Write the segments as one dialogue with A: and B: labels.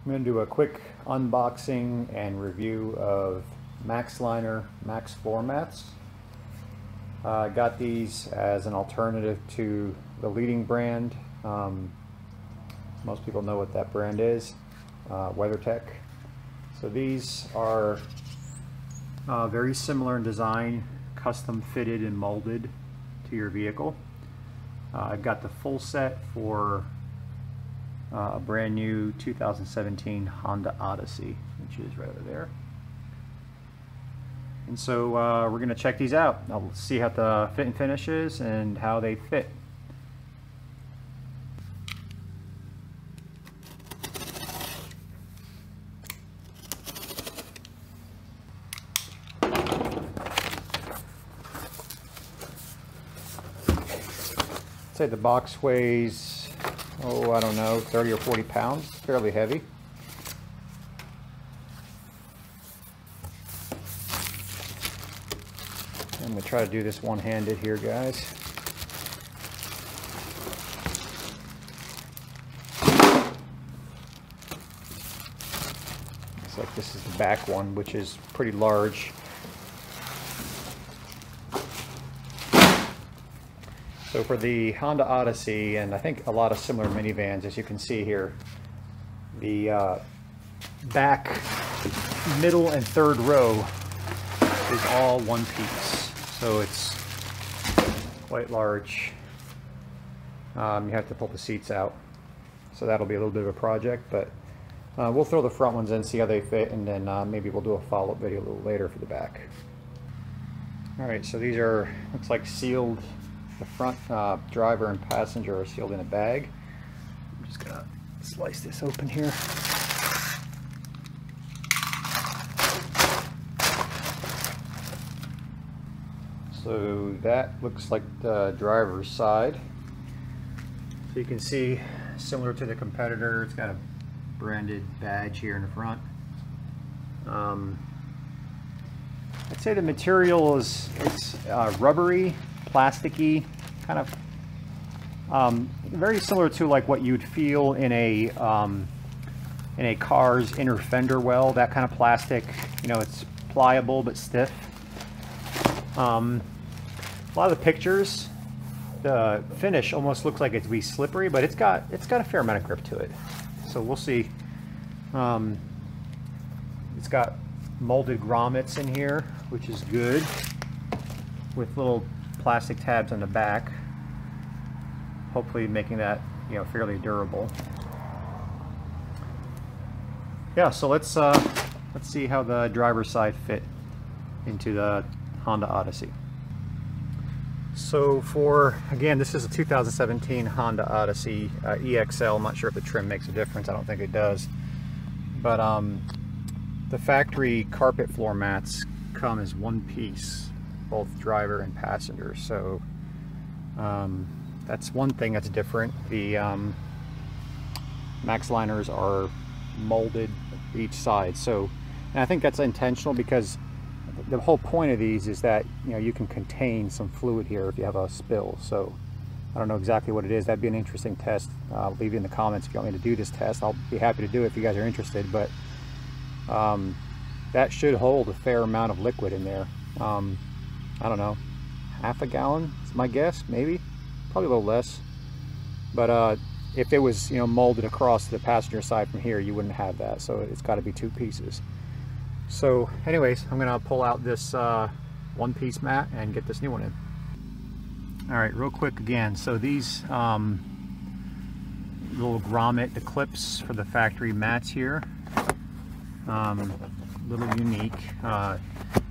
A: I'm going to do a quick unboxing and review of Maxliner MaxFloormats. I got these as an alternative to the leading brand. Most people know what that brand is, WeatherTech. So these are very similar in design, custom fitted and molded to your vehicle. I've got the full set for a brand new 2017 Honda Odyssey, which is right over there. And so we're going to check these out. I'll see how the fit and finish is and how they fit. I'd say the box weighs, I don't know, 30 or 40 pounds, fairly heavy. I'm going to try to do this one-handed here, guys. Looks like this is the back one, which is pretty large. So for the Honda Odyssey, and I think a lot of similar minivans, as you can see here, the back, middle, and third row is all one piece. So it's quite large. You have to pull the seats out. So that'll be a little bit of a project, but we'll throw the front ones in, see how they fit, and then maybe we'll do a follow-up video a little later for the back. Alright, so these are, looks like sealed. The front driver and passenger are sealed in a bag. I'm just gonna slice this open here. So that looks like the driver's side. So you can see, similar to the competitor, it's got a branded badge here in the front. I'd say the material is rubbery, plasticky, kind of very similar to like what you'd feel in a car's inner fender well. That kind of plastic, you know, it's pliable but stiff. A lot of the pictures, the finish almost looks like it'd be slippery, but it's got a fair amount of grip to it. So we'll see. It's got molded grommets in here, which is good, with little plastic tabs on the back, hopefully making that, you know, fairly durable. Yeah, so let's see how the driver's side fit into the Honda Odyssey. So again, this is a 2017 Honda Odyssey EXL. I'm not sure if the trim makes a difference. I don't think it does. But the factory carpet floor mats come as one piece, both driver and passenger. So that's one thing that's different. The Maxliners are molded each side. So, and I think that's intentional because the whole point of these is that, you know, you can contain some fluid here if you have a spill. So I don't know exactly what it is. That'd be an interesting test. Leave it in the comments if you want me to do this test. I'll be happy to do it if you guys are interested. But that should hold a fair amount of liquid in there. I don't know, half a gallon is my guess, maybe, probably a little less. But if it was, you know, molded across to the passenger side from here, you wouldn't have that. So it's got to be two pieces. So anyways, I'm gonna pull out this one-piece mat and get this new one in. All right, real quick again. So these little grommet, the clips for the factory mats here, little unique.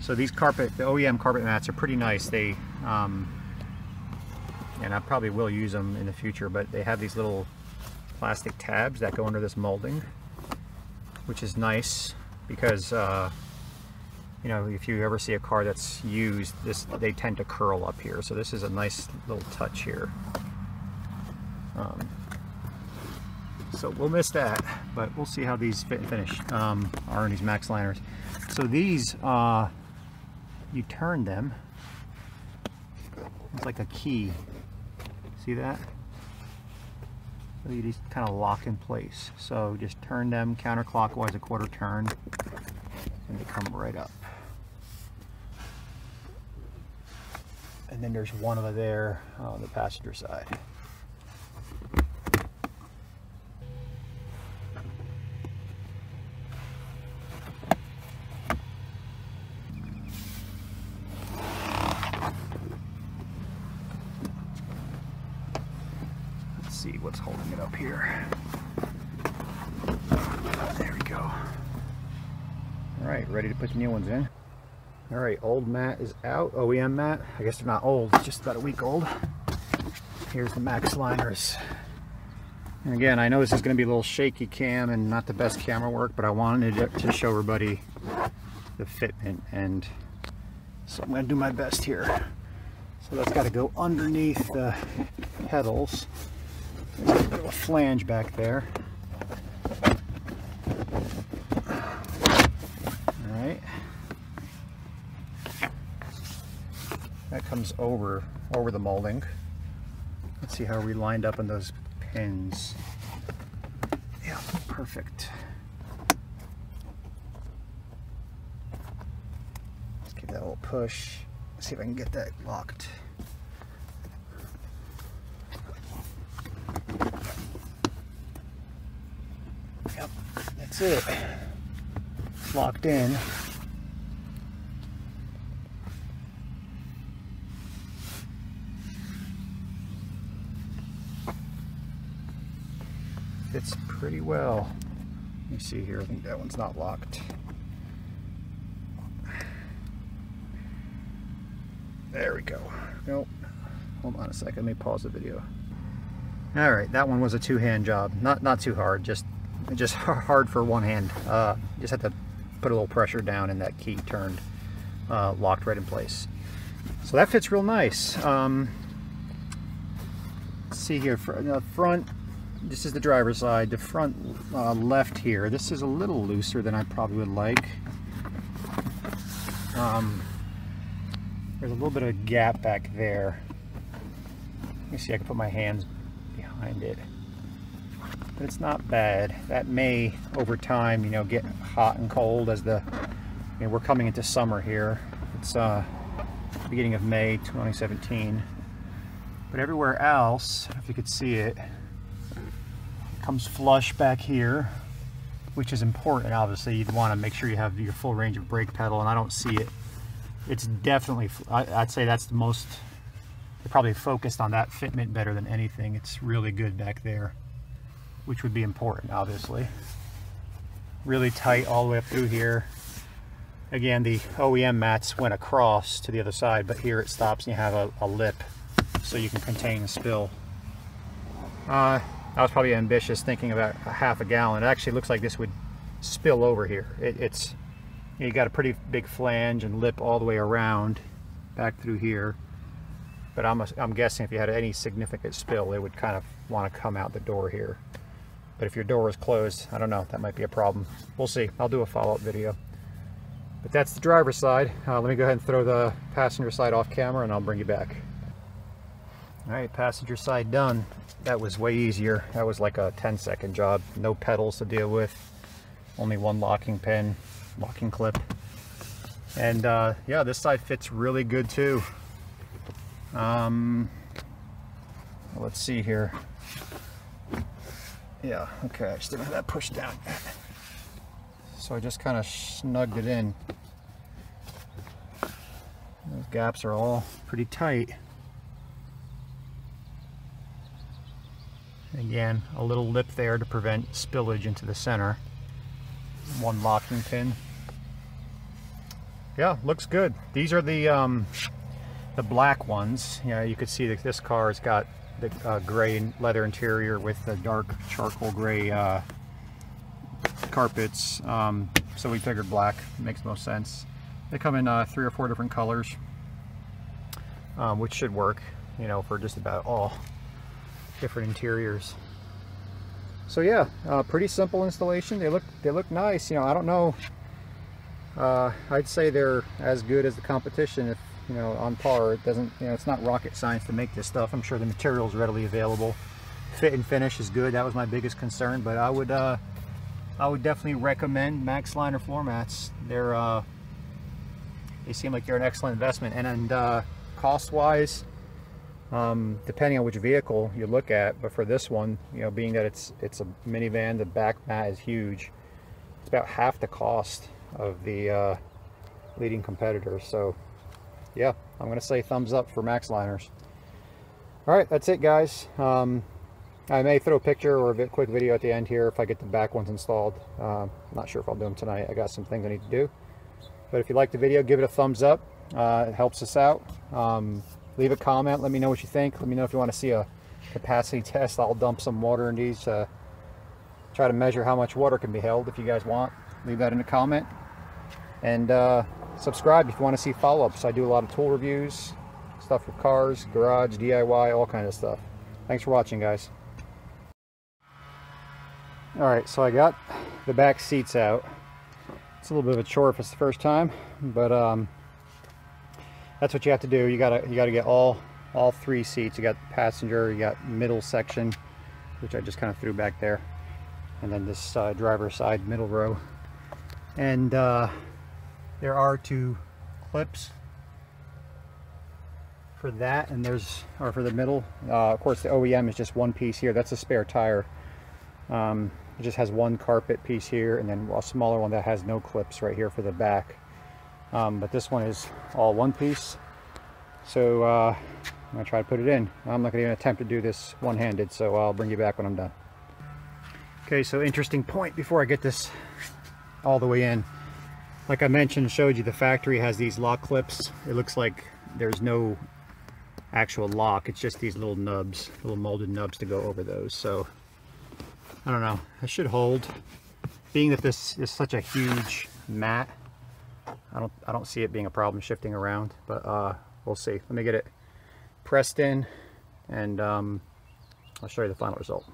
A: So these the OEM carpet mats are pretty nice. They, and I probably will use them in the future, but they have these little plastic tabs that go under this molding, which is nice because, you know, if you ever see a car that's used, they tend to curl up here. So this is a nice little touch here. So we'll miss that, but we'll see how these fit and finish are in these Maxliners. So these, you turn them, it's like a key. See that? So you just kind of lock in place. So just turn them counterclockwise a quarter turn and they come right up. And then there's one over there on the passenger side. Let's see what's holding it up here. There we go. All right, ready to put the new ones in. All right, old mat is out, OEM mat. I guess they're not old, just about a week old. Here's the Maxliners. And again, I know this is gonna be a little shaky cam and not the best camera work, but I wanted to show everybody the fitment, and so I'm gonna do my best here. So that's gotta go underneath the pedals. There's a little flange back there. All right. That comes over the molding. Let's see how we lined up on those pins. Yeah, perfect. Let's give that a little push. See if I can get that locked. Yep, that's it. It's locked in. Fits pretty well. Let me see here. I think that one's not locked. There we go. Nope. Hold on a second. Let me pause the video. All right, that one was a two-hand job. Not too hard. Just hard for one hand. Just had to put a little pressure down, and that key turned, locked right in place. So that fits real nice. Let's see here. For the front. This is the driver's side. The front left here, this is a little looser than I probably would like. There's a little bit of a gap back there. Let me see, I can put my hands behind it. But it's not bad. That may, over time, you know, get hot and cold as we're coming into summer here. It's beginning of May 2017. But everywhere else, if you could see it, comes flush back here, which is important. Obviously, you'd want to make sure you have your full range of brake pedal, and I don't see it. It's definitely, I'd say that's the most, they're probably focused on that fitment better than anything. It's really good back there, which would be important, obviously. Really tight all the way up through here. Again, the OEM mats went across to the other side, but here it stops and you have a lip so you can contain the spill. I was probably ambitious thinking about a half a gallon. It actually looks like this would spill over here. You got a pretty big flange and lip all the way around back through here. But I'm guessing if you had any significant spill, it would kind of want to come out the door here. But if your door is closed, I don't know, that might be a problem. We'll see. I'll do a follow-up video. But that's the driver's side. Let me go ahead and throw the passenger side off camera and I'll bring you back. All right, passenger side done. That was way easier. That was like a 10-second job. No pedals to deal with. Only one locking pin, locking clip. And yeah, this side fits really good too. Let's see here. Yeah, okay, I just didn't have that pushed down. So I just kind of snugged it in. Those gaps are all pretty tight. Again, a little lip there to prevent spillage into the center. One locking pin. Yeah, looks good. These are the black ones. Yeah, you could see that this car has got the gray leather interior with the dark charcoal gray carpets. So we figured black makes most sense. They come in 3 or 4 different colors, which should work, you know, for just about all different interiors. So yeah, pretty simple installation. They look nice. You know, I don't know. I'd say they're as good as the competition, if you know, on par. It doesn't, you know, it's not rocket science to make this stuff. I'm sure the material is readily available. fit and finish is good. That was my biggest concern, but I would definitely recommend Maxliner floor mats. They seem like they're an excellent investment, and cost-wise, depending on which vehicle you look at, but for this one, you know, being that it's a minivan, the back mat is huge. It's about half the cost of the leading competitors. So yeah, I'm gonna say thumbs up for Maxliners. All right, that's it, guys. I may throw a picture or a quick video at the end here if I get the back ones installed. Not sure if I'll do them tonight. I got some things I need to do. But if you like the video, give it a thumbs up. It helps us out. Leave a comment. Let me know what you think. Let me know if you want to see a capacity test. I'll dump some water in these. Try to measure how much water can be held if you guys want. Leave that in a comment. And subscribe if you want to see follow-ups. I do a lot of tool reviews, stuff for cars, garage, DIY, all kinds of stuff. Thanks for watching, guys. Alright, so I got the back seats out. It's a little bit of a chore if it's the first time, but that's what you have to do. You gotta get all three seats. You got passenger, you got middle section, which I just kind of threw back there, and then this driver's side middle row. And there are two clips for that, and or for the middle. Of course, the OEM is just one piece here. That's a spare tire. It just has one carpet piece here, and then a smaller one that has no clips right here for the back. But this one is all one piece. So I'm gonna try to put it in. I'm not gonna even attempt to do this one-handed, so I'll bring you back when I'm done. Okay, so interesting point before I get this all the way in. Like I mentioned, showed you the factory has these lock clips. It looks like there's no actual lock. It's just these little nubs, little molded nubs to go over those. So I don't know, it should hold. Being that this is such a huge mat, I don't see it being a problem shifting around, but we'll see. Let me get it pressed in, and I'll show you the final result.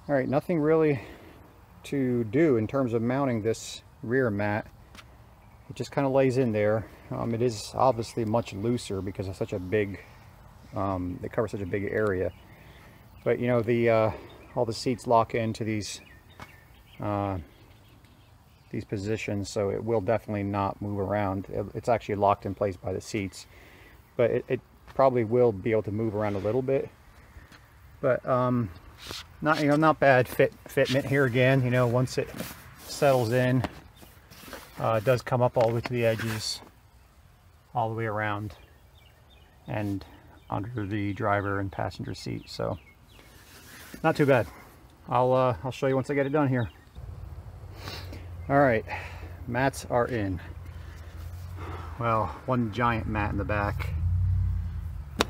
A: All right, nothing really to do in terms of mounting this rear mat. It just kind of lays in there. It is obviously much looser because it's such a big, they cover such a big area. But you know, all the seats lock into these positions, so it will definitely not move around. It's actually locked in place by the seats, but it probably will be able to move around a little bit. But not bad fitment here again. You know, once it settles in, it does come up all the way to the edges, all the way around, and under the driver and passenger seat. So not too bad. I'll show you once I get it done here. All right, mats are in. Well, one giant mat in the back.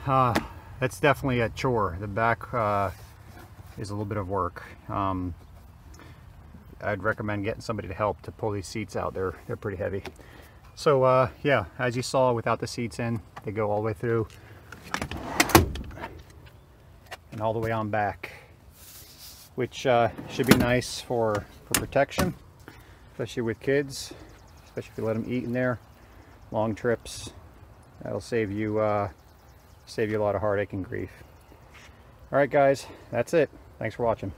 A: That's definitely a chore. The back is a little bit of work. I'd recommend getting somebody to help to pull these seats out. They're pretty heavy. So yeah, as you saw, without the seats in, they go all the way through and all the way on back, which should be nice for protection, especially with kids, especially if you let them eat in there. Long trips, that'll save you a lot of heartache and grief. All right, guys, that's it. Thanks for watching.